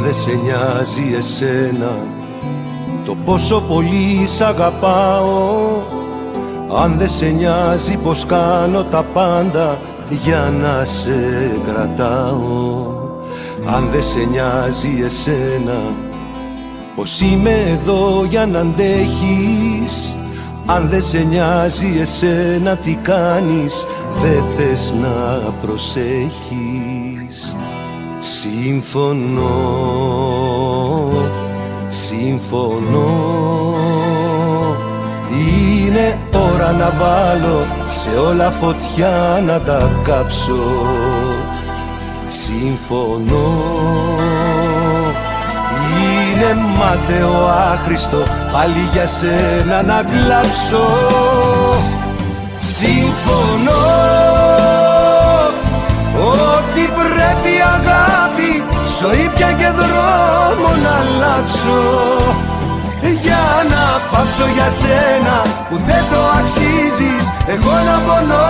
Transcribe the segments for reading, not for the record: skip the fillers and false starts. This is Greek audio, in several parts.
δεν σε νοιάζει εσένα το πόσο πολύ σ' αγαπάω, αν δεν σε νοιάζει πως κάνω τα πάντα για να σε κρατάω, αν δεν σε νοιάζει εσένα πως είμαι εδώ για να αντέχεις, αν δεν σε νοιάζει εσένα τι κάνεις, δεν θες να προσέχεις. Συμφωνώ, συμφωνώ, είναι ώρα να βάλω σε όλα φωτιά να τα κάψω. Συμφωνώ, είναι μάταιο άχρηστο πάλι για σένα να κλάψω. Συμφωνώ ότι πρέπει αγάπη, ζωή πια και δρόμο να αλλάξω, για να πάψω για σένα που δεν το αξίζεις, εγώ να πονώ.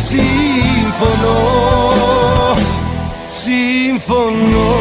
Συμφωνώ, συμφωνώ.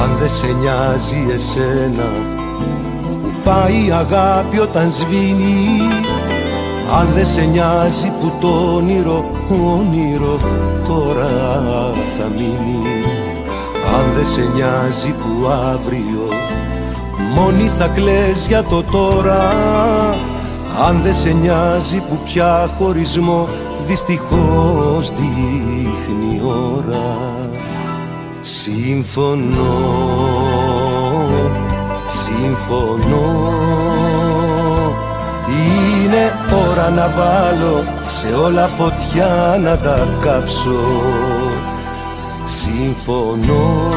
Αν δεν σε νοιάζει εσένα που πάει η αγάπη όταν σβήνει, αν δεν σε νοιάζει που το όνειρο τώρα θα μείνει, αν δεν σε νοιάζει που αύριο μόνη θα κλαις για το τώρα, αν δεν σε νοιάζει που πια χωρισμό δυστυχώς δείχνει η ώρα. Συμφωνώ, συμφωνώ, είναι ώρα να βάλω σε όλα φωτιά να τα κάψω. Συμφωνώ,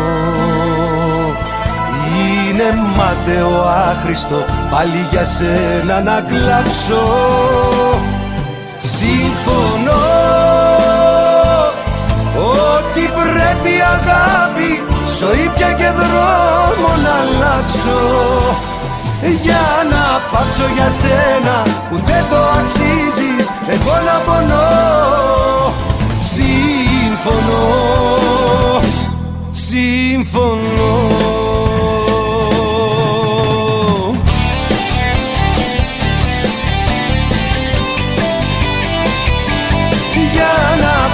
είναι μάταιο άχρηστο πάλι για σένα να κλάψω. Συμφωνώ ότι πρέπει αγάπη, ζωή πια και δρόμο να αλλάξω, για να πάψω για σένα που δεν το αξίζεις, εγώ να πονώ. Συμφωνώ, συμφωνώ.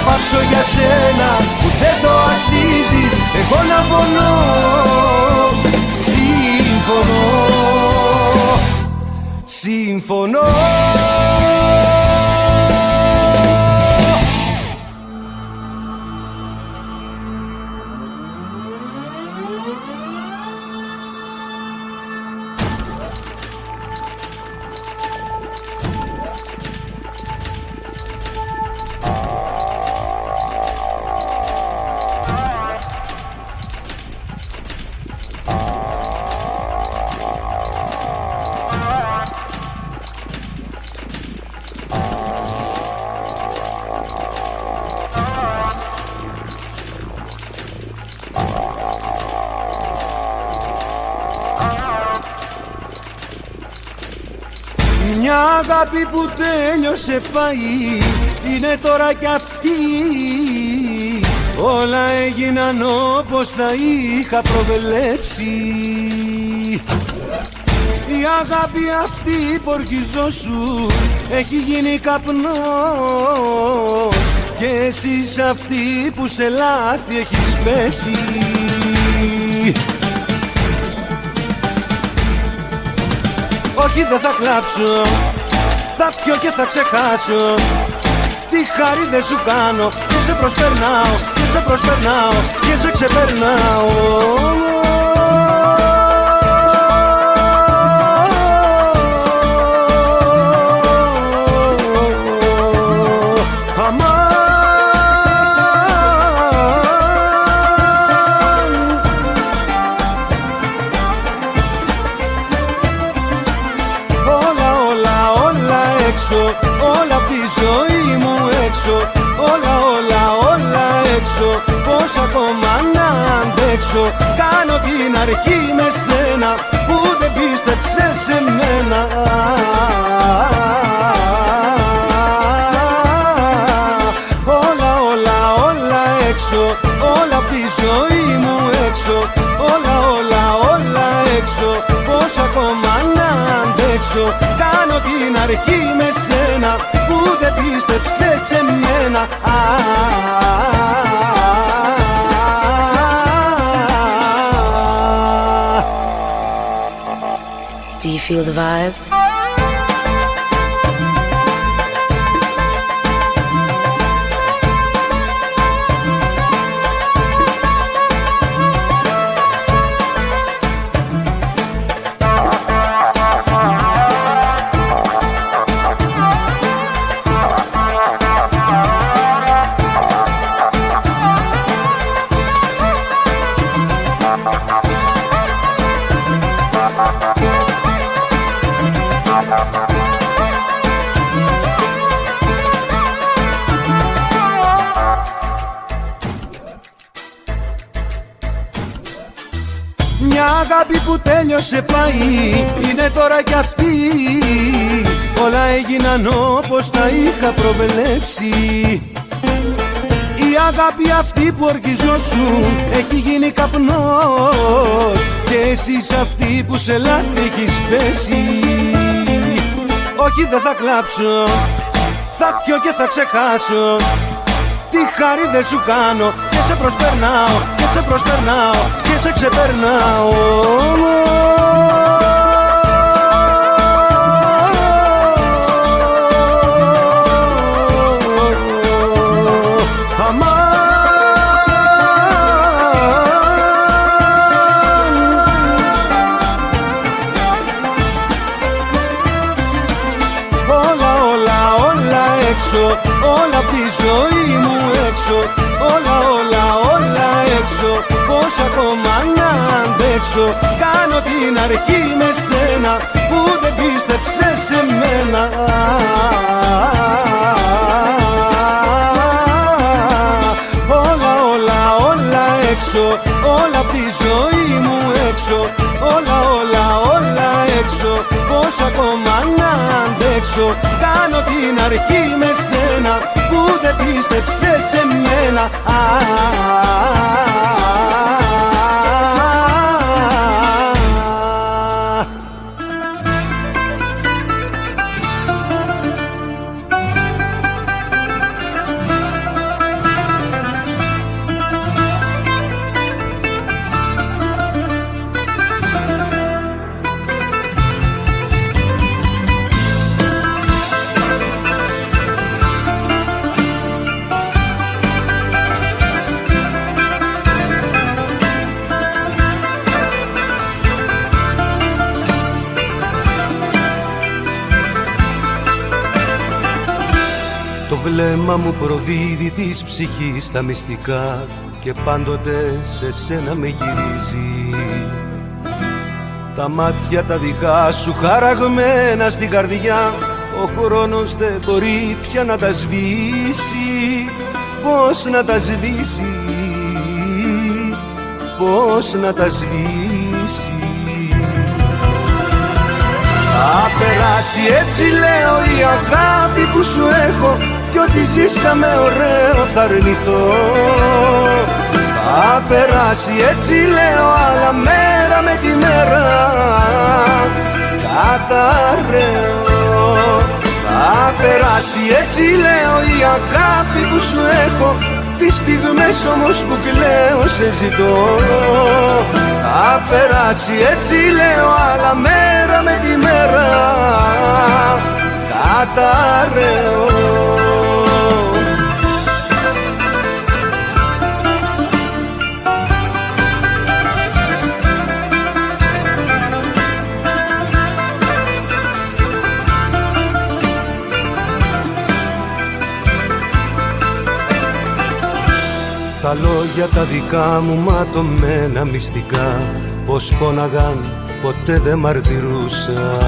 Πάψω για σένα που δεν το αξίζεις, εγώ να πονώ. Συμφωνώ, συμφωνώ. Μια αγάπη που τέλειωσε πάει, είναι τώρα κι αυτή. Όλα έγιναν όπως τα είχα προβλέψει. Η αγάπη αυτή πορκιζόσου έχει γίνει καπνός, και εσύ αυτή που σε λάθη έχεις πέσει. Όχι, δεν θα κλάψω, θα πιω και θα ξεχάσω. Τι χάρη δεν σου κάνω, και σε προσπερνάω, και σε προσπερνάω, και σε ξεπερνάω. έξω, όλα, όλα, όλα έξω. Πώς ακόμα να αντέξω, κάνω την αρχή με σένα που δεν πίστεψες σε μένα. Όλα, όλα, όλα έξω, όλα απ' τη ζωή μου έξω. Όλα, όλα, όλα έξω, πώς ακόμα να αντέξω, κάνω την αρχή με σένα που δεν πίστεψες σε μένα. Do you feel the vibes? Μια αγάπη που τέλειωσε πάει, είναι τώρα κι αυτή. Όλα έγιναν όπως τα είχα προβλέψει. Η αγάπη αυτή που ορκιζόσουν έχει γίνει καπνός, και εσύ αυτή που σε λάθη έχεις πέσει. Όχι, δεν θα κλάψω, θα πιω και θα ξεχάσω. Τι χάρη δεν σου κάνω, και σε προσπερνάω, και σε προσπερνάω, και σε ξεπερνάω. Όλα απ' τη ζωή μου έξω, όλα, όλα, όλα έξω. Πώς ακόμα να αντέξω, κάνω την αρχή με σένα που δεν πίστεψες σε μένα. Όλα, όλα, όλα έξω, όλα απ' τη ζωή μου έξω. Όλα, όλα, όλα έξω. Πώς ακόμα να αντέξω, κάνω την αρχή με σένα που δεν πίστεψες σε μένα. Το βλέμμα μου προδίδει της ψυχής τα μυστικά, και πάντοτε σε σένα με γυρίζει. Τα μάτια τα δικά σου χαραγμένα στην καρδιά, ο χρόνος δεν μπορεί πια να τα σβήσει. Πώς να τα σβήσει, πώς να τα σβήσει. Θα περάσει, έτσι λέω, η αγάπη που σου έχω, κι ό,τι ζήσαμε ωραίο θα αρνηθώ. Θα περάσει, έτσι λέω, αλλά μέρα με τη μέρα καταραίω. Θα περάσει, έτσι λέω, η αγάπη που σου έχω, τις στιγμές όμως που κλαίω σε ζητώ. Θα περάσει, έτσι λέω, αλλά μέρα με τη μέρα καταραίω. Τα λόγια τα δικά μου ματωμένα μυστικά, πως πόναγαν ποτέ δεν μαρτυρούσα.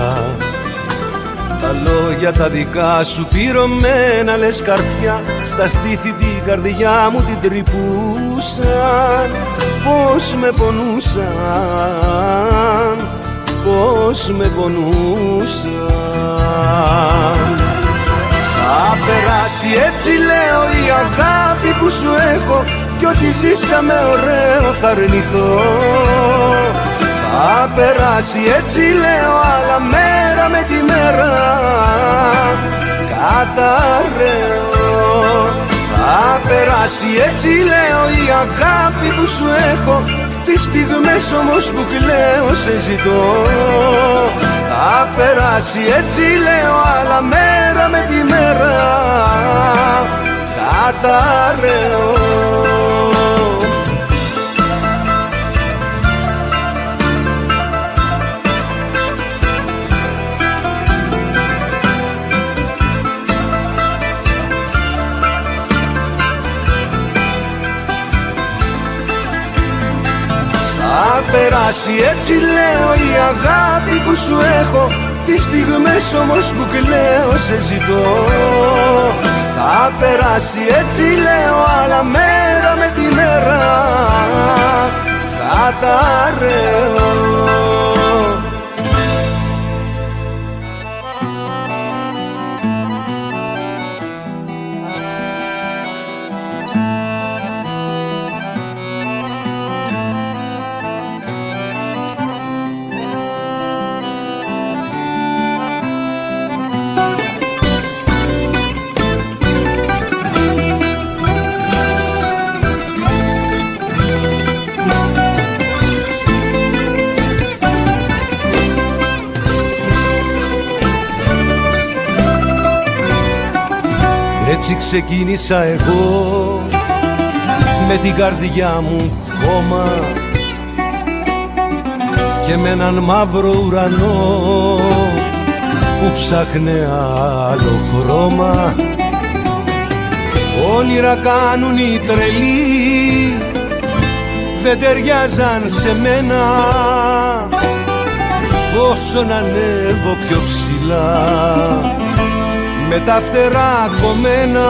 Τα Τα λόγια τα δικά σου πυρωμένα λες καρφιά, στα στήθη την καρδιά μου την τρυπούσαν. Πώς με πονούσαν, πώς με πονούσαν. Θα περάσει έτσι λέω η αγάπη που σου έχω, κι ό,τι ζήσαμε ωραίο θα αρνηθώ. Θα περάσει έτσι λέω άλλα μέρα με τη μέρα καταραίω. Θα περάσει έτσι λέω η αγάπη που σου έχω, τις στιγμές όμως που κλαίω σε ζητώ. Θα περάσει έτσι λέω άλλα μέρα με τη μέρα καταραίω. Θα περάσει έτσι λέω η αγάπη που σου έχω, τις στιγμές όμως που κλαίω σε ζητώ. Θα περάσει έτσι λέω άλλα μέρα με τη μέρα καταραίω. Έτσι ξεκίνησα εγώ με την καρδιά μου χώμα και με έναν μαύρο ουρανό που ψάχνε άλλο χρώμα. Όνειρα κάνουν οι τρελοί, δεν ταιριάζαν σε μένα. Όσο να ανέβω πιο ψηλά με τα φτερά κομμένα,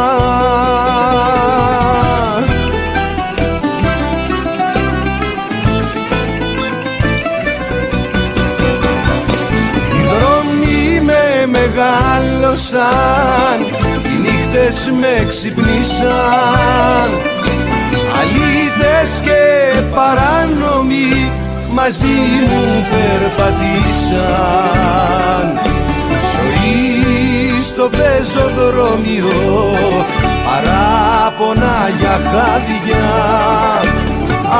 οι δρόμοι με μεγάλωσαν, οι νύχτες με ξυπνήσαν. Αλήτες και παράνομοι μαζί μου περπατήσαν. Ζωή στο πεζοδρόμιο, παράπονα για χάδια.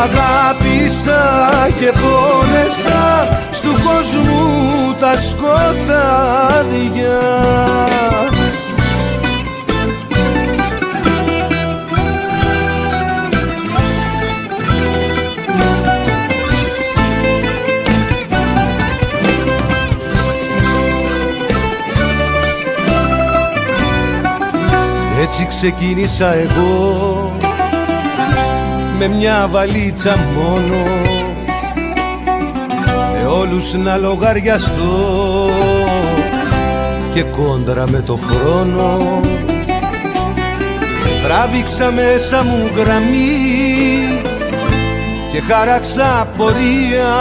Αγάπησα και πόνεσα στου κόσμου τα σκοτάδια. Έτσι ξεκίνησα εγώ με μια βαλίτσα μόνο, με όλους να λογαριαστώ και κόντρα με το χρόνο. Τράβηξα μέσα μου γραμμή και χάραξα πορεία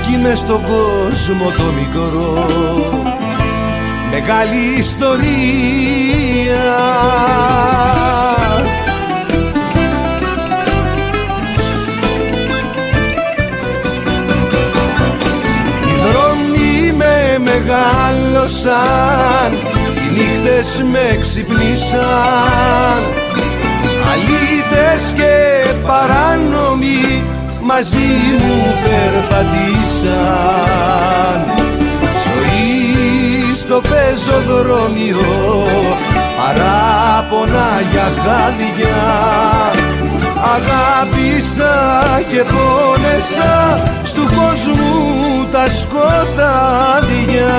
κι μες στον κόσμο το μικρό μεγάλη ιστορία. Οι δρόμοι με μεγάλωσαν, οι νύχτες με ξυπνήσαν. Αλήτες και παράνομοι μαζί μου περπατήσαν. Ζωή στο πεζοδρόμιο, παράπονα για χάδια. Αγάπησα και πόνεσα στου κόσμου τα σκοτάδια.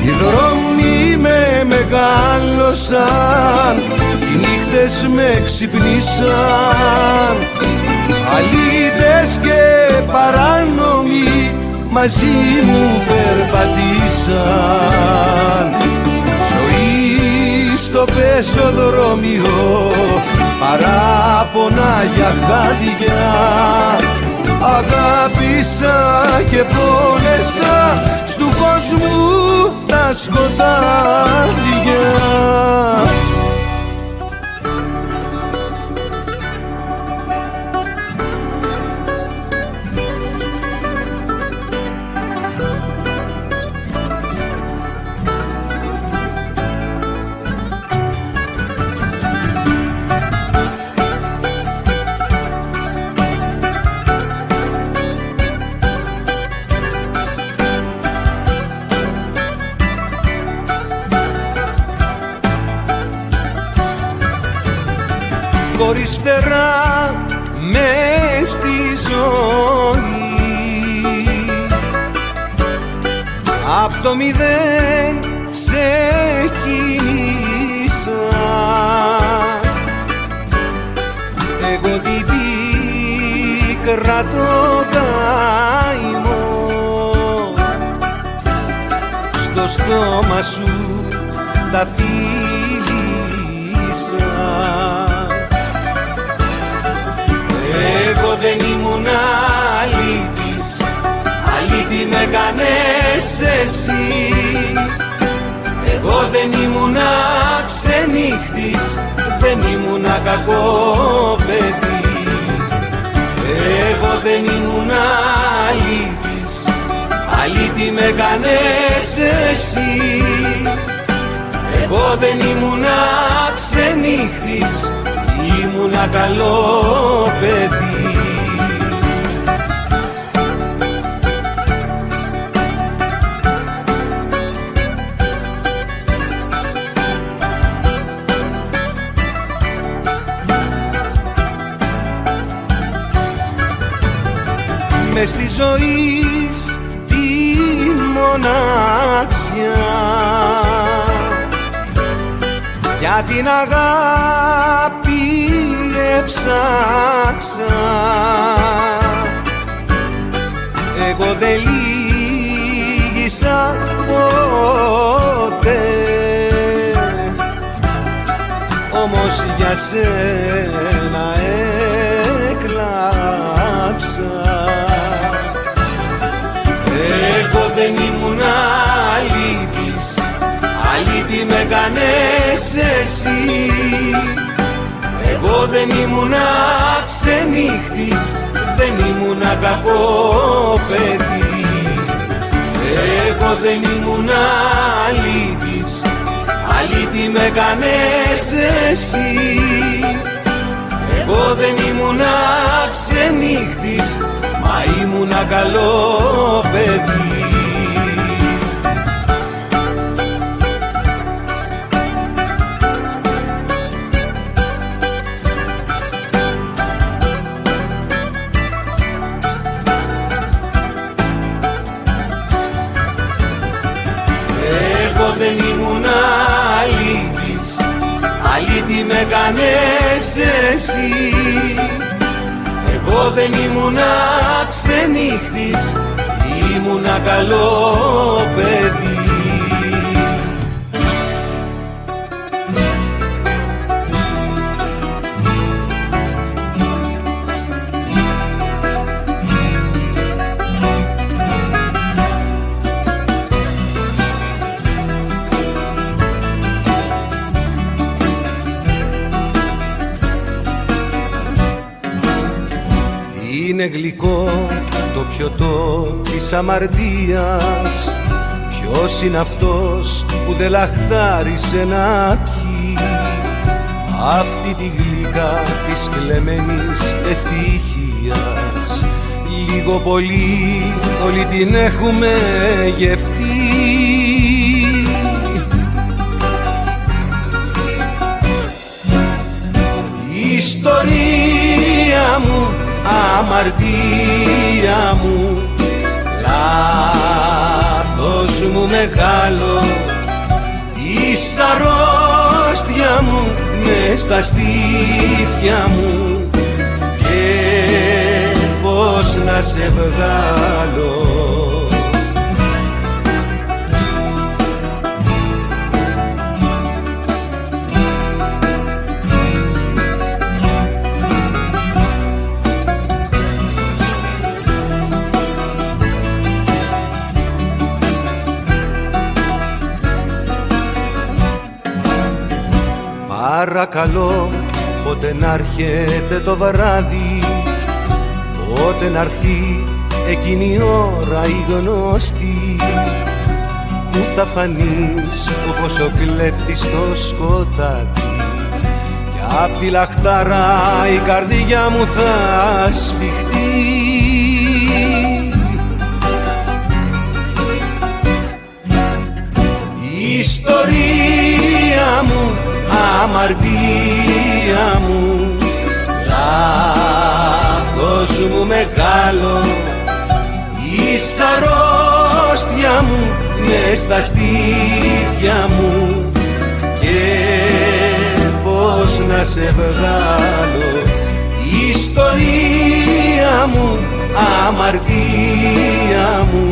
Οι δρόμοι με μεγάλωσαν, οι νύχτες με ξυπνήσαν. Αλήτες και παράνομοι μαζί μου περπατήσαν. Ζωή στο πεζοδρόμιο, παράπονα για χάδια. Αγάπησα και πόνεσα στου κόσμου τα σκοτάδια. Χωρίς φτερά μες στη ζωή, απ' το μηδέν σε κίνησα. Εγώ την πίκρα το καημό στο στόμα σου τα φίλησα. Εγώ δεν ήμουν αλήτης, αλήτη με κάνες εσύ. Εγώ δεν ήμουν ξενύχτης, δεν ήμουν κακό παιδί. Εγώ δεν ήμουν αλήτης, αλήτη με κάνες εσύ. Εγώ δεν ήμουν ξενύχτης, ήμουνα καλό παιδί. Μες στη ζωή τη μοναξιά, για την αγάπη έψαξα. Εγώ δεν λύγησα ποτέ, όμως για σένα έκλαψα. Εγώ δεν ήμουν αλήτης, αλήτη με κάνες εσύ. Εγώ δεν ήμουνα ξενύχτης, δεν ήμουνα κακό παιδί. Εγώ δεν ήμουνα αλήτης, αλήτη με κάνες εσύ. Εγώ δεν ήμουνα ξενύχτης, μα ήμουνα καλό παιδί. Δεν ήμουν αλήτης, αλήτη με κάνες εσύ. Εγώ δεν ήμουν ξενύχτης, ήμουνα καλό παιδί. Είναι γλυκό το πιωτό της αμαρτίας. Ποιος είναι αυτός που δεν λαχτάρισε να πιει αυτή τη γλυκά της κλεμμένης ευτυχίας? Λίγο πολύ όλοι την έχουμε γευτεί. Η ιστορία μου, αμαρτία μου, λάθος μου μεγάλο, η σαρόστια μου μες στα στήθια μου, και πώς να σε βγάλω. Παρακαλώ, πότε να έρχεται το βράδυ, πότε να έρθει εκείνη η ώρα η γνωστή, που θα φανείς όπως ο κλέφτης στο σκοτάδι, και απ' τη λαχτάρα η καρδιά μου θα σφιχτεί. Η ιστορία μου, αμαρτία μου, λάθος μου μεγάλο, η αρρώστια μου μες στα στήθια μου, και πώς να σε βγάλω. Η ιστορία μου, αμαρτία μου,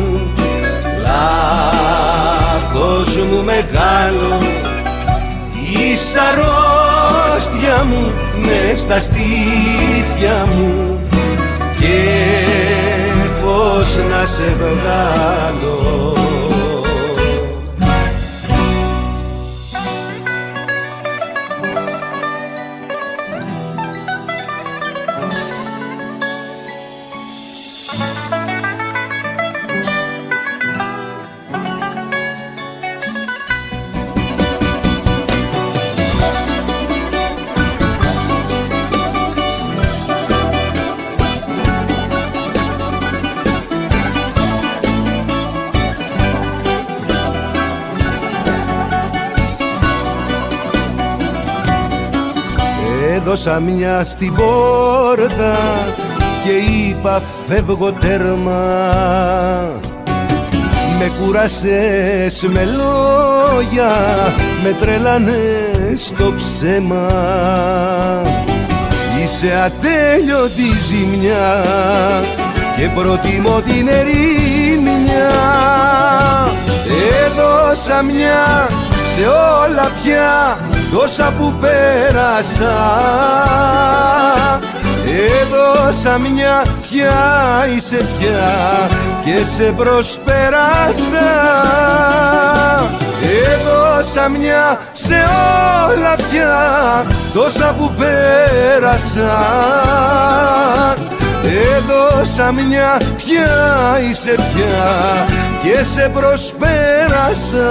λάθος μου μεγάλο, η αρρώστια μου μες στα στήθια μου, και πώς να σε βγάλω. Έδωσα μια στην πόρτα και είπα φεύγω τέρμα. Με κουράσες με λόγια, με τρελάνες το ψέμα. Είσαι ατέλειωτη ζημιά και προτιμώ την ερημιά. Έδωσα μια σε όλα πια, τόσα που πέρασα. Έδωσα μια, πια είσαι πια και σε προσπέρασα. Έδωσα μια σε όλα πια, τόσα που πέρασα. Έδωσα μια, πια είσαι πια και σε προσπέρασα.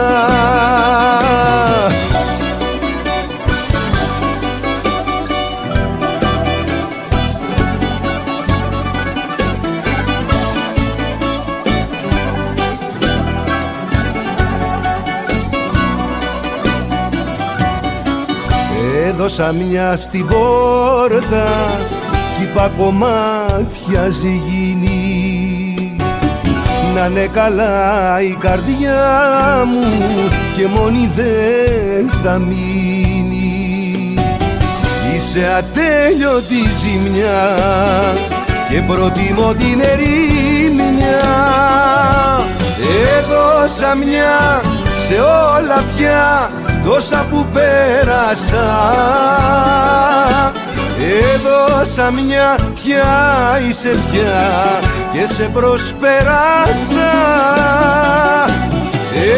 Έδωσα μια στην πόρτα κι είπα κομμάτια ζυγίνη. Να είναι καλά η καρδιά μου και μόνη δεν θα μείνει. Είσαι ατέλειωτη ζημιά και προτιμώ την ερημιά. Έδωσα μια σε όλα πια, τόσα που πέρασα. Έδωσα μια, πια είσαι πια και σε προσπέρασα.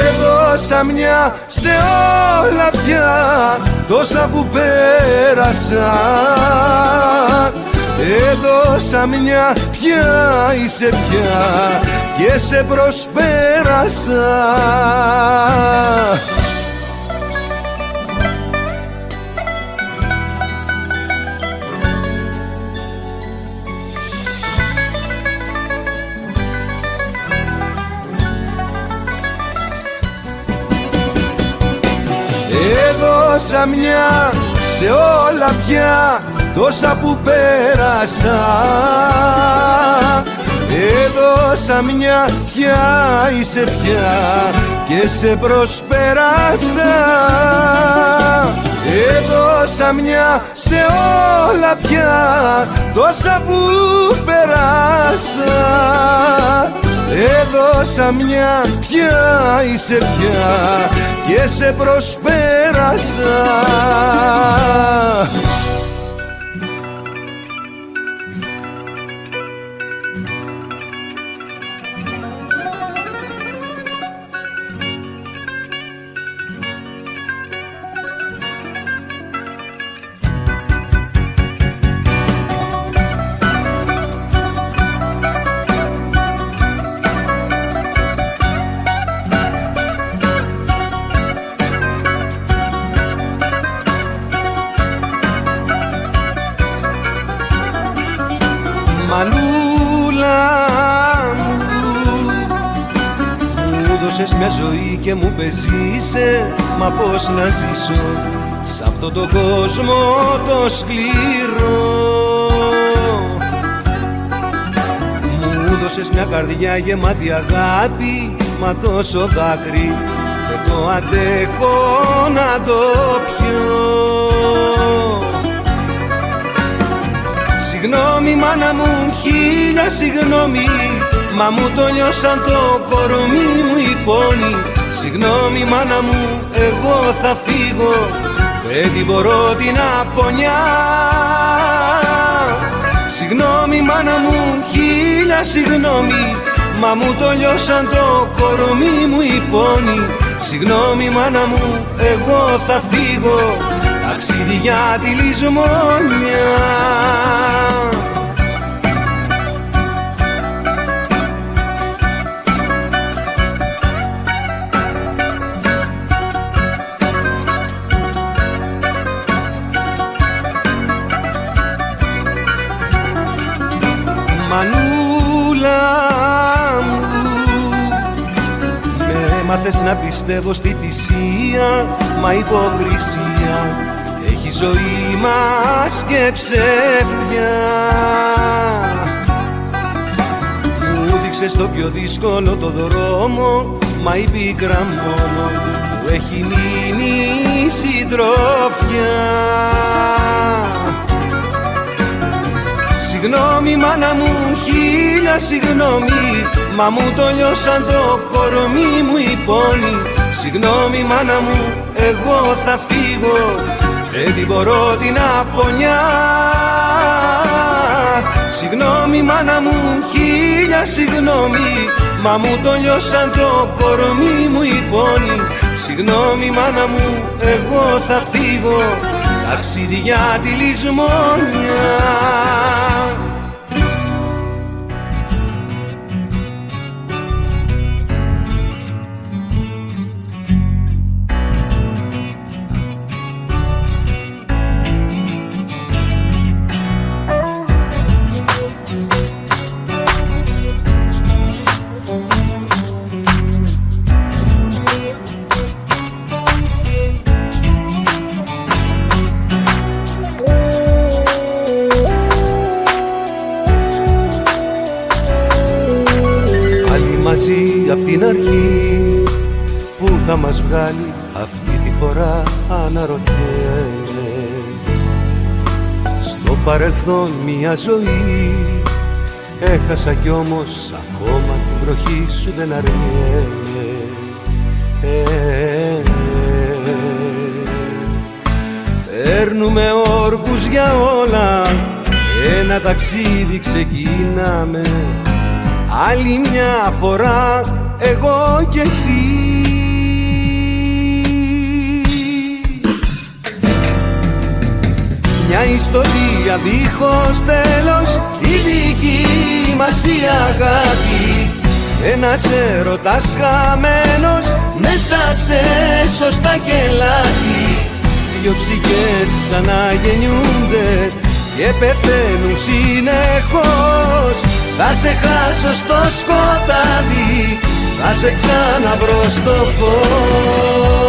Έδωσα μια σε όλα πια, τόσα που πέρασα. Έδωσα μια, πια είσαι πια και σε προσπέρασα. Έδωσα μια σε όλα πια, τόσα που πέρασα. Έδωσα μια, πια είσαι πια και σε προσπέρασα. Έδωσα μια σε όλα πια, τόσα που πέρασα. Έδωσα μια, πια είσαι πια και σε προσπέρασα. δώσες μια ζωή και μου πεζείσαι, μα πώς να ζήσω σ' αυτό το κόσμο το σκληρό. Μου δώσες μια καρδιά γεμάτη αγάπη, μα τόσο δάκρυ δεν το αντέχω να το πιω. Συγγνώμη μάνα μου, χίλια συγγνώμη, μα μου το λιώσαν το κορμί μου οι πόνοι. Συγγνώμη μάνα μου, εγώ θα φύγω, δεν την μπορώ την απονιά. Συγγνώμη μάνα μου, χίλια συγγνώμη, μα μου το λιώσαν το κορμί μου οι πόνοι. Συγγνώμη μάνα μου, εγώ θα φύγω, ταξίδι για τη λησμόνια. Μανούλα μου, με έμαθες να πιστεύω στη θυσία, μα υποκρισία έχει ζωή μας και ψεύδια. Μου δείξες το πιο δύσκολο το δρόμο, μα η πίκρα μόνο που έχει μείνει συντρόφια. Συγγνώμη μάνα μου, χίλια συγγνώμη, μα μου το λιώσαν το κορμί μου οι πόνοι. Συγγνώμη μάνα μου, εγώ θα φύγω, δεν την μπορώ την απονιά. Συγγνώμη μάνα μου, χίλια συγγνώμη, μα μου το λιώσαν το κορμί μου οι πόνοι. Συγγνώμη μάνα μου, εγώ θα φύγω, ταξίδι για τη λησμόνια. Απ' την αρχή που θα μας βγάλει αυτή τη φορά αναρωτιέμαι. Στο παρελθόν μια ζωή έχασα κι όμως ακόμα την βροχή σου δεν αρνιέμαι. Παίρνουμε όρκους για όλα, ένα ταξίδι ξεκινάμε. Άλλη μια φορά εγώ κι εσύ. Μια ιστορία δίχως τέλος, η δική μας η αγάπη. Ένας έρωτας χαμένος μέσα σε σωστά κελάτι. Δυο ψυχές ξαναγεννιούνται και πεθαίνουν συνεχώς. Θα σε χάσω στο σκοτάδι, θα σε ξαναβρω στο φως.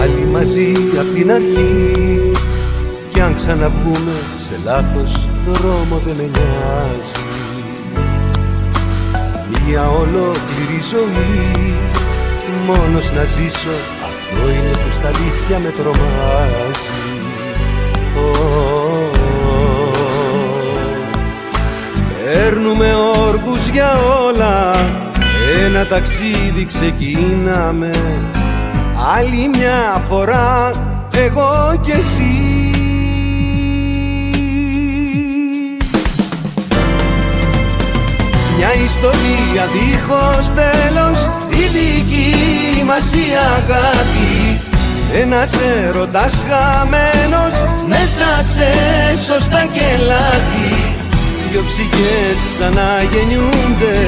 Άλλοι μαζί απ' την αρχή, κι αν ξαναβγούμε σε λάθος δρόμο δεν με νοιάζει. Μια ολόκληρη ζωή μόνος να ζήσω, αυτό είναι που στα αλήθεια με τρομάζει. Παίρνουμε όρκους για όλα, ένα ταξίδι ξεκινάμε. Άλλη μια φορά εγώ κι εσύ. Μια ιστορία δίχως τέλος, η δική μας η αγάπη. Ένας έρωτας χαμένος μέσα σε σωστά κελάτι. δυο ψυχές ξαναγεννιούνται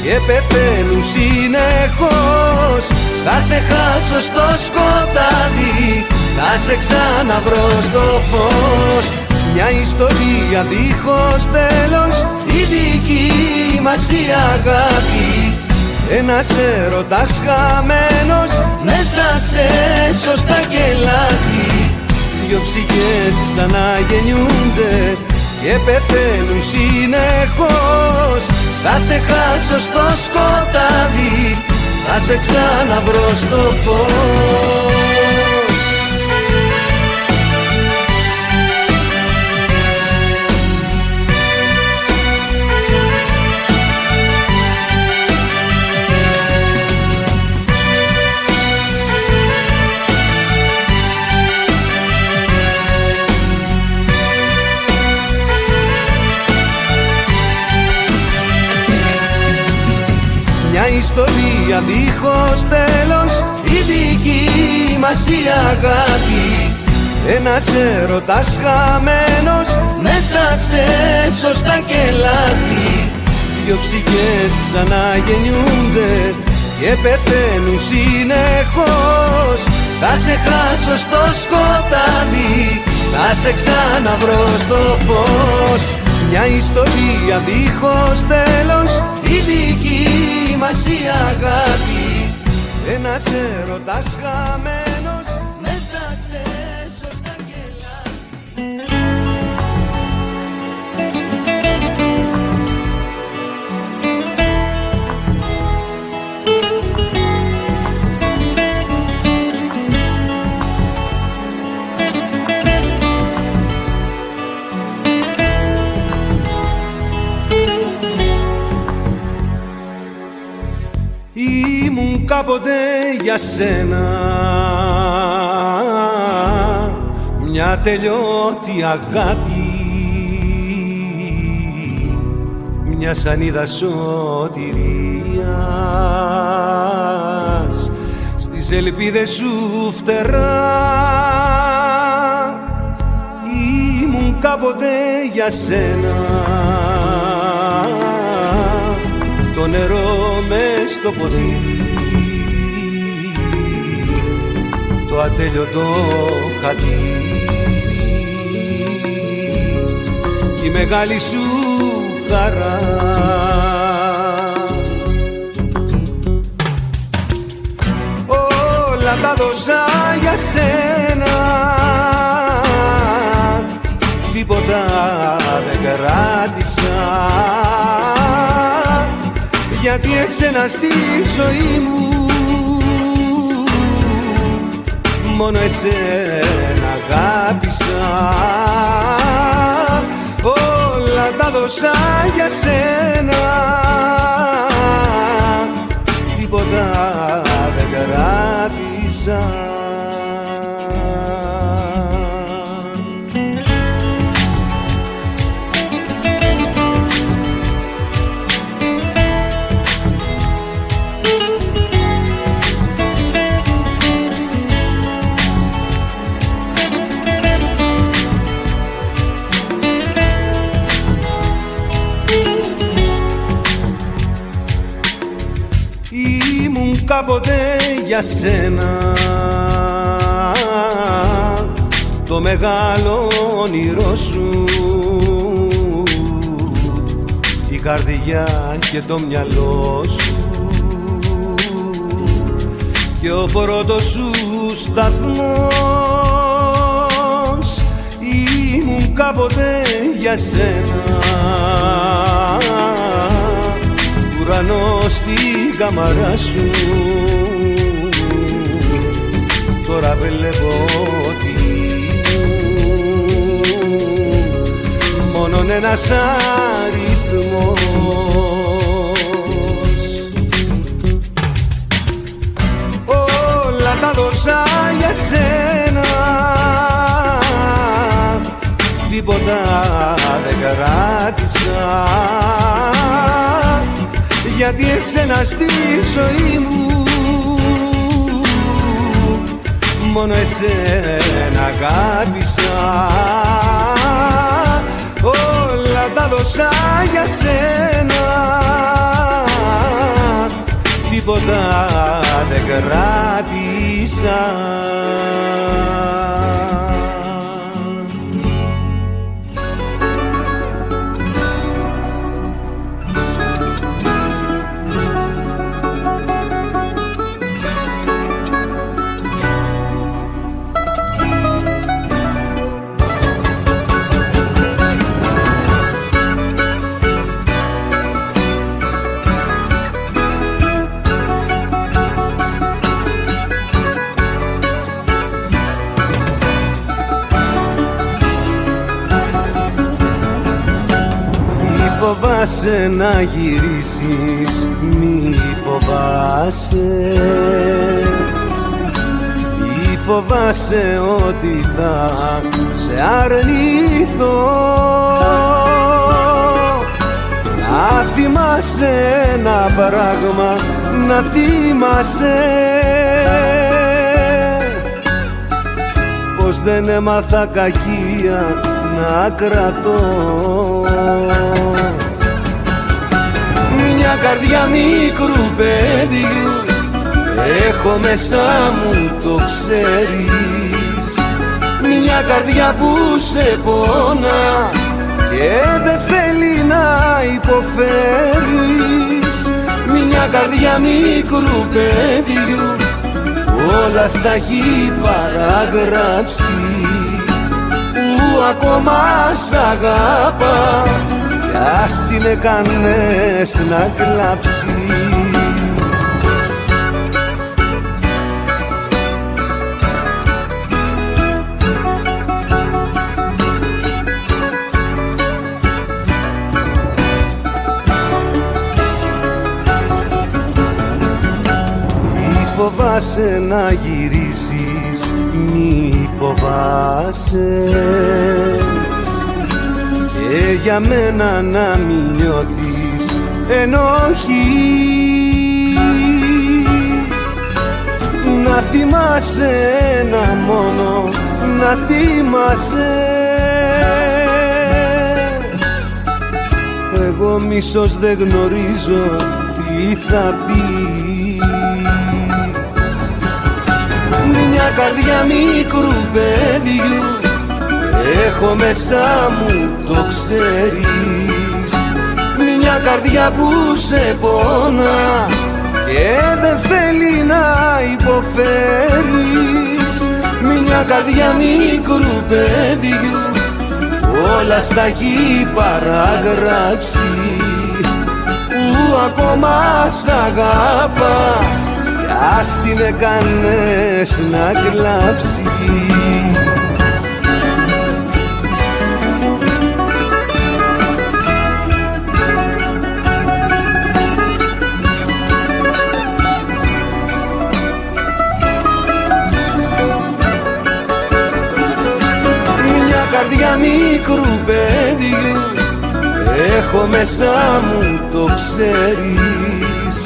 και πεθαίνουν συνεχώς. Θα σε χάσω στο σκοτάδι, θα σε ξαναβρω στο φως. Μια ιστορία δίχως τέλος, η δική μας η αγάπη. Ένας έρωτας χαμένος μέσα σε σωστά και λάθη. Δυο ψυχές ξαναγεννιούνται και πεθαίνουν συνεχώς. Θα σε χάσω στο σκοτάδι, θα σε ξαναβρω στο φως. Μια ιστορία δίχως τέλος, η δική μας η αγάπη. Ένας έρωτας χαμένος μέσα σε σωστά και λάθη. Δυο ψυχές ξαναγεννιούνται και πεθαίνουν συνεχώς. Θα σε χάσω στο σκοτάδι, θα σε ξαναβρω στο φως. Μια ιστορία δίχως τέλος, η δική μας η αγάπη. Ένας έρωτας χαμένος μέσα σε σωστά και λάθη. Ήμουν κάποτε για σένα μια τελειώτη αγάπη, μια σανίδα σωτηρίας στις ελπίδες σου φτερά. Ήμουν κάποτε για σένα το νερό μες στο ποτήρι, το ατέλειωτο χατήρι κι η μεγάλη σου χαρά. Όλα τα δώσα για σένα, τίποτα δεν κράτησα, γιατί εσένα στη ζωή μου μόνο εσένα αγάπησα. Όλα τα δώσα για σένα, τίποτα δεν κράτησα. Ήμουν κάποτε για σένα το μεγάλο όνειρό σου, η καρδιά και το μυαλό σου και ο πρώτος σου σταθμός. Ήμουν κάποτε για σένα ουρανό στην καμαρά σου, τώρα βλέπω ότι μόνον ένας αριθμός. Όλα τα δώσα για σένα, τίποτα δεν κράτησα, γιατί εσένα στη ζωή μου μόνο εσένα αγάπησα. Όλα τα τα δώσα για σένα, τίποτα δεν κράτησα. Φοβάσαι να γυρίσεις, μη φοβάσαι. Μη φοβάσαι ότι θα σε αρνηθώ. Να θυμάσαι ένα πράγμα, να θυμάσαι πως δεν έμαθα κακία να κρατώ. Μια καρδιά μικρού παιδιού έχω μέσα μου, το ξέρεις. Μια καρδιά που σε πόνα και δεν θέλει να υποφέρεις. Μια καρδιά μικρού παιδιού όλα στα έχει παραγράψει, που ακόμα σ' αγαπά κι ας την έκανες να κλάψει. Μη φοβάσαι να γυρίσεις, μη φοβάσαι. Και για μένα να μην νιώθεις ενοχή, να θυμάσαι ένα μόνο, να θυμάσαι. Εγώ μίσος δεν γνωρίζω τι θα πει. Μια καρδιά μικρού παιδιού έχω μέσα μου, το ξέρεις. Μια καρδιά που σε πόνα και δεν θέλει να υποφέρεις. Μια καρδιά μικρού παιδιού όλα στα έχει παραγράψει, που ακόμα σ' αγαπά κι ας την έκανες να κλάψει. Καρδιά μικρού παιδιού έχω μέσα μου, το ξέρεις.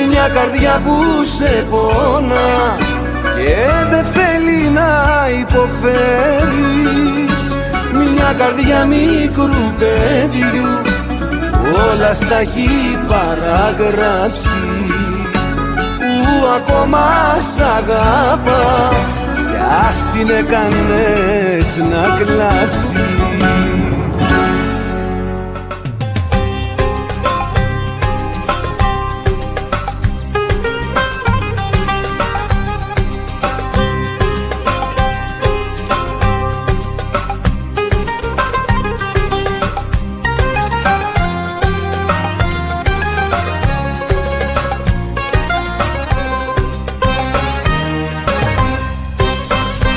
Μια καρδιά που σε πόνα και δεν θέλει να υποφέρεις. Μια καρδιά μικρού παιδιού όλα στα έχει παραγράψει, που ακόμα σ' αγαπά κι ας την έκανες να κλάψει.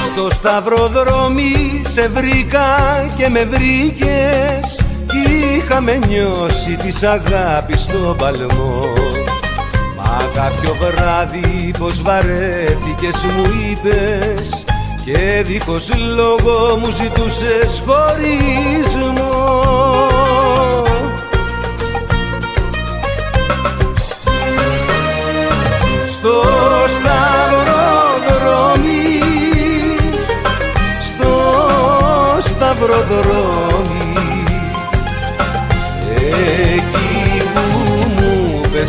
Στο σταυροδρόμι σε βρήκα και με βρήκες. Είχαμε νιώσει της αγάπης τον παλμό. Μα κάποιο βράδυ πως βαρέθηκες μου είπες, και δίχως λόγο μου ζητούσες χωρισμό. Στο σταυροδρόμι, στο σταυροδρόμι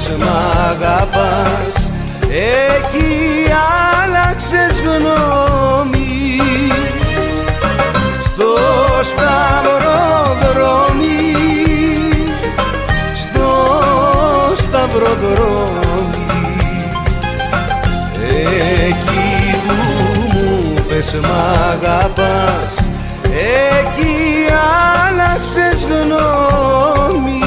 πες μ' αγαπάς, εκεί άλλαξες γνώμη. Στο σταυροδρόμι, στο σταυροδρόμι, εκεί που μου πες μ' αγαπάς, εκεί άλλαξες γνώμη.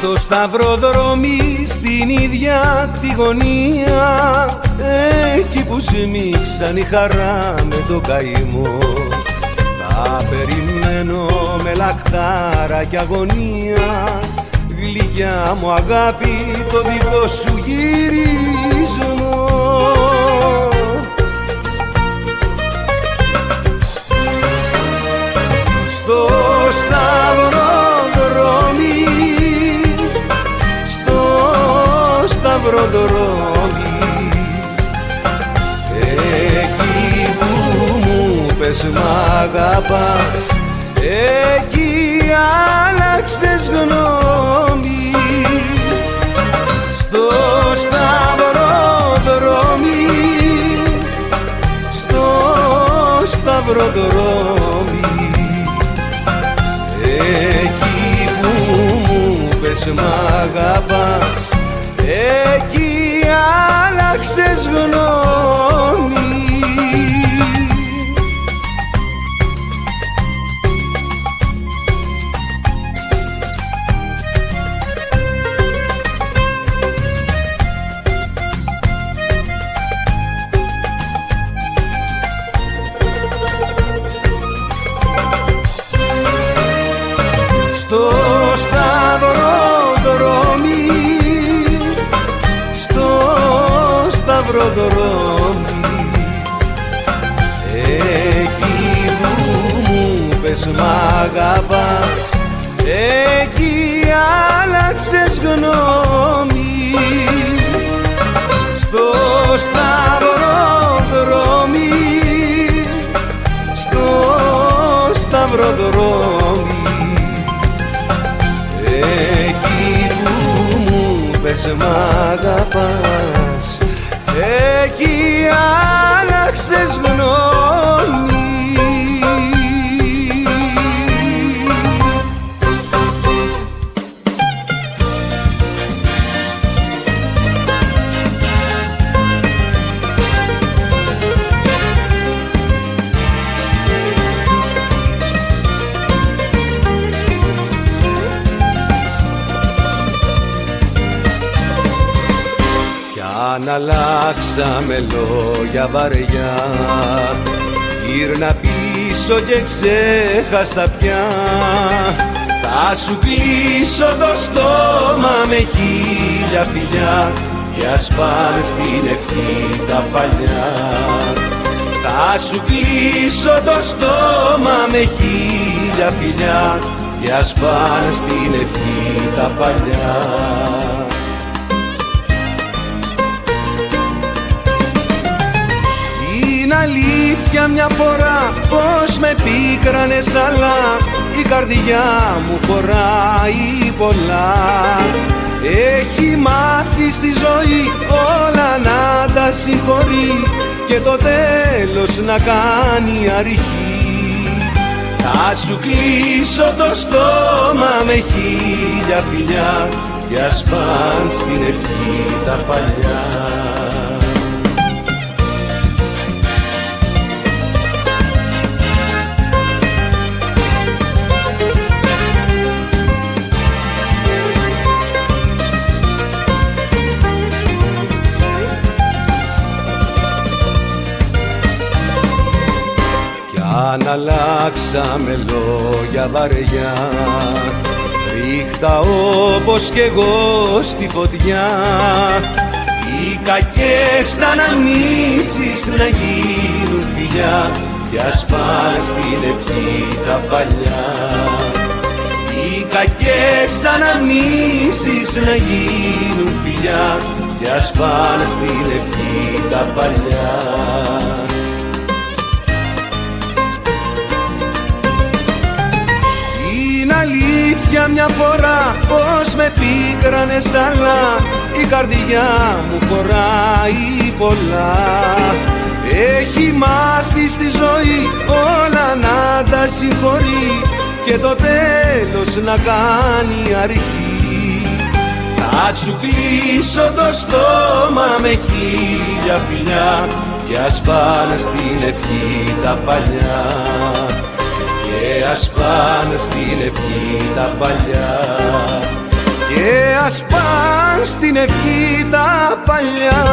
Στο σταυροδρόμι στην ίδια τη γωνία, εκεί που σμίξαν η χαρά με το καημό, θα περιμένω με λαχτάρα και αγωνία, γλυκιά μου αγάπη, το δικό σου γυρισμό. Στο σταυροδρόμι, σταυροδρόμι, εκεί που μου πες μ' αγαπάς, εκεί άλλαξες γνώμη. Στο σταυροδρόμι, στο σταυροδρόμι, εκεί που μου πες μ' αγαπάς, εκεί άλλαξες γνώμη. Στο σταυροδρόμι, σταυροδρόμι, εκεί που μου πες μ' αγαπάς, εκεί άλλαξες γνώμη. Στο σταυροδρόμι, στο σταυροδρόμι, εκεί που μου πες μ' αγαπάς, εκεί άλλαξες γνώμη. Αν αλλάξαμε λόγια βαριά, γύρνα πίσω και ξέχαστα πια. Θα σου κλείσω το στόμα με χίλια φιλιά, κι ας πάνε στην ευχή τα παλιά. Θα σου κλείσω το στόμα με χίλια φιλιά, κι ας πάνε στην ευχή τα παλιά. Είναι αλήθεια μια φορά πως με πίκρανες, αλλά η καρδιά μου χωράει πολλά. Έχει μάθει στη ζωή όλα να τα συγχωρεί και το τέλος να κάνει αρχή. Θα σου κλείσω το στόμα με χίλια φιλιά, κι ας πάνε στην ευχή τα παλιά. Αν αλλάξαμε λόγια βαριά, ρίχτα όπως κι εγώ στη φωτιά. Οι κακές αναμνήσεις να γίνουν φιλιά κι ας πάνε στην ευχή τα παλιά. Οι κακές αναμνήσεις να γίνουν φιλιά κι ας πάνε στην ευχή τα παλιά. Είναι αλήθεια μια φορά πως με πίκρανες, αλλά η καρδιά μου χωράει πολλά. Έχει μάθει στη ζωή όλα να τα συγχωρεί και το τέλος να κάνει αρχή. Θα σου κλείσω το στόμα με χίλια φιλιά κι ας πάνε στην ευχή τα παλιά. Και ας πάνε στην ευχή τα παλιά. Και ας πάνε στην ευχή τα παλιά.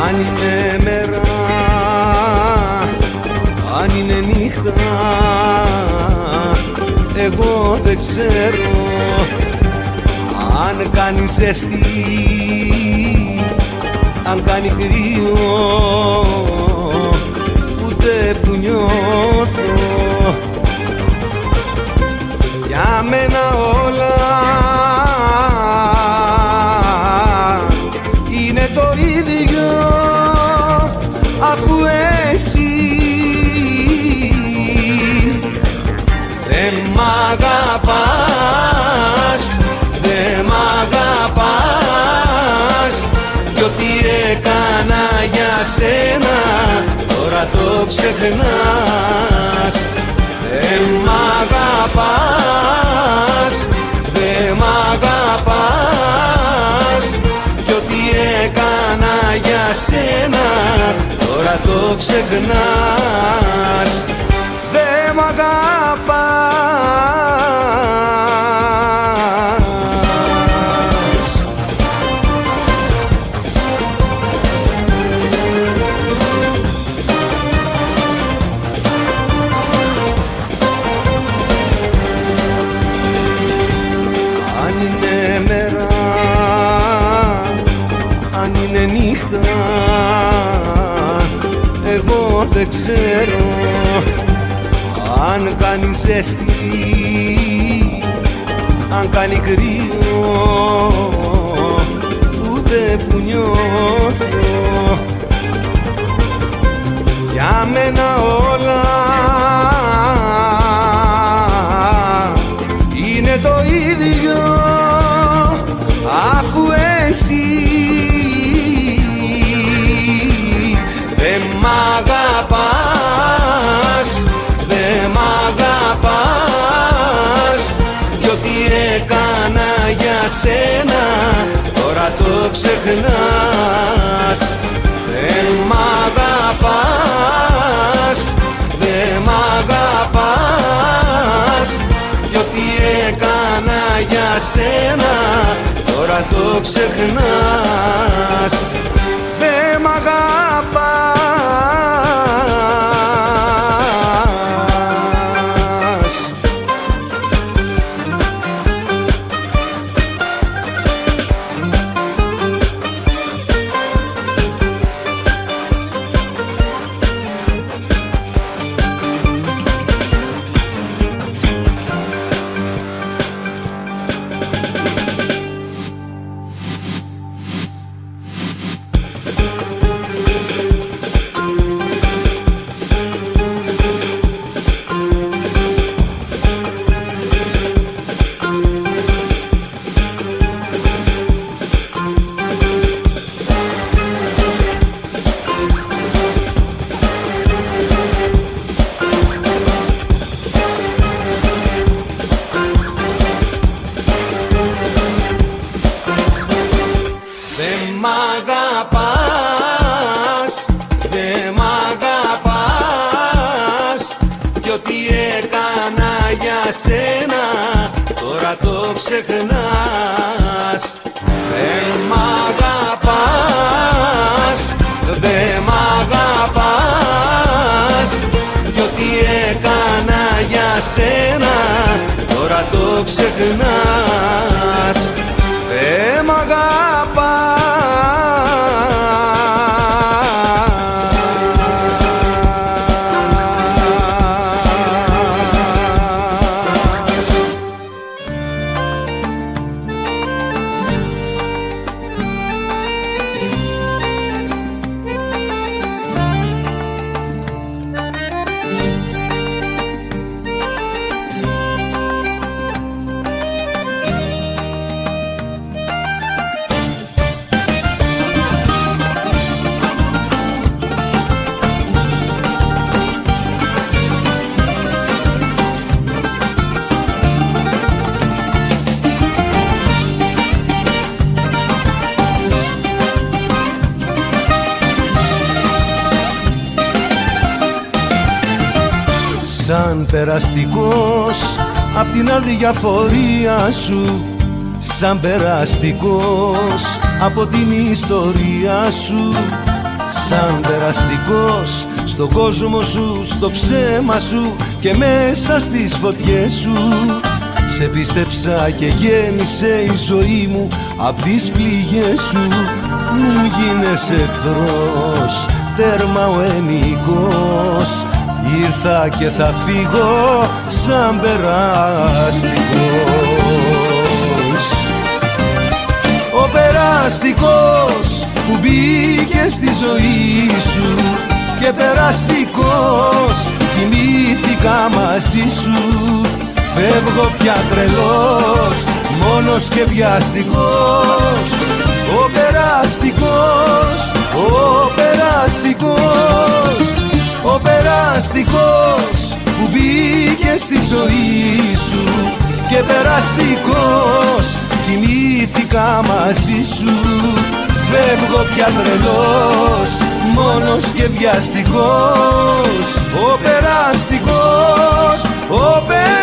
Αν είναι μέρα, αν είναι νύχτα, εγώ δεν ξέρω. Αν κάνει ζέστη, αν κάνει κρύο, ούτε που νιώθω. Για μένα όλα είναι το ίδιο, αφού εσύ δεν μ' αγαπάς, δεν μ' αγαπάς. Κι ό,τι έκανα για σένα τώρα το ξεχνάς. Δεν μ' αγαπάς, δεν μ' αγαπάς. Κι ό,τι έκανα για σένα τώρα το ξεχνάς. Δεν μ' αγαπάς. Αν είναι μέρα, αν είναι νύχτα, εγώ δεν ξέρω. Αν κάνει ζέστη, αν κάνει κρύο, ούτε που νιώθω. Για μένα όλα είναι το ίδιο, αφού εσύ δεν μ' αγαπάς, δεν μ' αγαπάς. Κι ό,τι έκανα για σένα τώρα το ξεχνάς. Δεν μ' αγαπάς, δεν μ' αγαπάς. Κι ό,τι έκανα για σένα τώρα το ξεχνάς. Δεν μ' αγαπάς. αγαπάς, δε μ' αγαπάς, κι ό,τι έκανα για σένα τώρα το ξεχνάς. Δεν μ' αγαπάς, δε μ' αγαπάς, κι ό,τι έκανα για σένα τώρα το ξεχνάς. Δε μ' αγαπάς. Σαν περαστικός απ' την αδιαφορία σου, σαν περαστικός από την ιστορία σου, σαν περαστικός στον κόσμο σου, στο ψέμα σου και μέσα στις φωτιές σου. Σε πίστεψα και γέμισε η ζωή μου απ' τις πληγές σου. Μου γίνεσαι εχθρός, τέρμα ο ενικός. Ήρθα και θα φύγω σαν περαστικός. Ο περαστικός που μπήκε στη ζωή σου και περαστικός κοιμήθηκα μαζί σου. Φεύγω πια τρελός, μόνος και βιαστικός. Ο περαστικός, ο περαστικός, ο περαστικός που μπήκε στη ζωή σου και περαστικός κοιμήθηκα μαζί σου. Φεύγω πια τρελός, μόνος και βιαστικός. Ο περαστικός, ο περαστικός.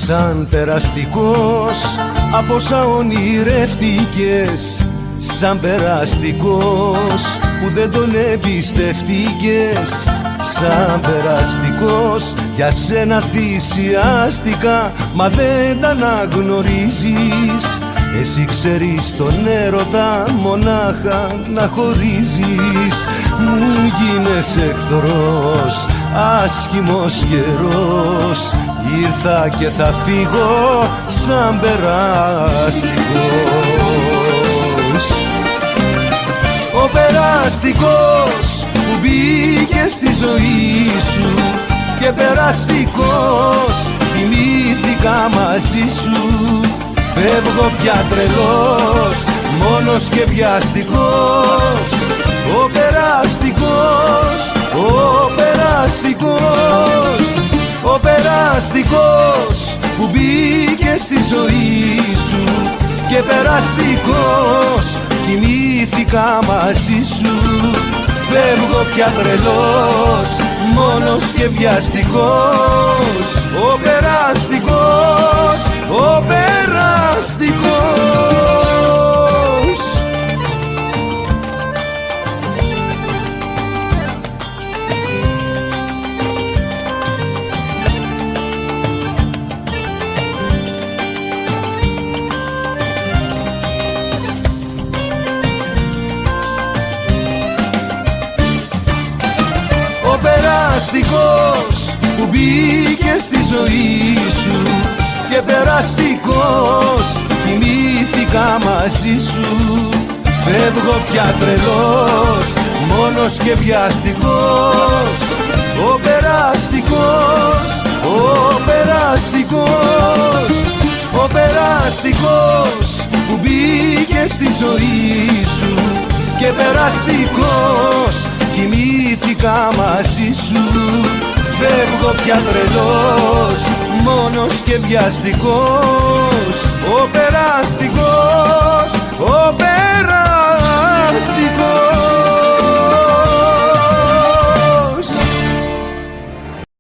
Σαν περαστικός από όσα ονειρεύτηκες, σαν περαστικός που δεν τον εμπιστευτήκες, σαν περαστικός για σένα θυσιάστηκα μα δεν τα αναγνωρίζεις. Εσύ ξέρεις τον έρωτα μονάχα να χωρίζεις. Μου γίνεσαι εχθρός, άσχημος καιρός. Ήρθα και θα φύγω σαν περαστικός. Ο περαστικός που μπήκε στη ζωή σου και περαστικός κοιμήθηκα μαζί σου. Φεύγω πια τρελός, μόνος και βιαστικός. Ο περαστικός, ο περαστικός, ο περαστικός που μπήκε στη ζωή σου και περαστικός κοιμήθηκα μαζί σου. Φεύγω πια τρελός, μόνος και βιαστικός. Ο περαστικός, ο περαστικός. Ο περαστικός που μπήκε στη ζωή σου και περαστικός κοιμήθηκα μαζί σου. Φεύγω πια τρελός, μόνος και βιαστικός. Ο περαστικός, ο περαστικός που μπήκε στη ζωή σου και περαστικός κοιμήθηκα μαζί σου. Φεύγω πια τρελός, μόνος και βιαστικός, ο περαστικός, ο περαστικός.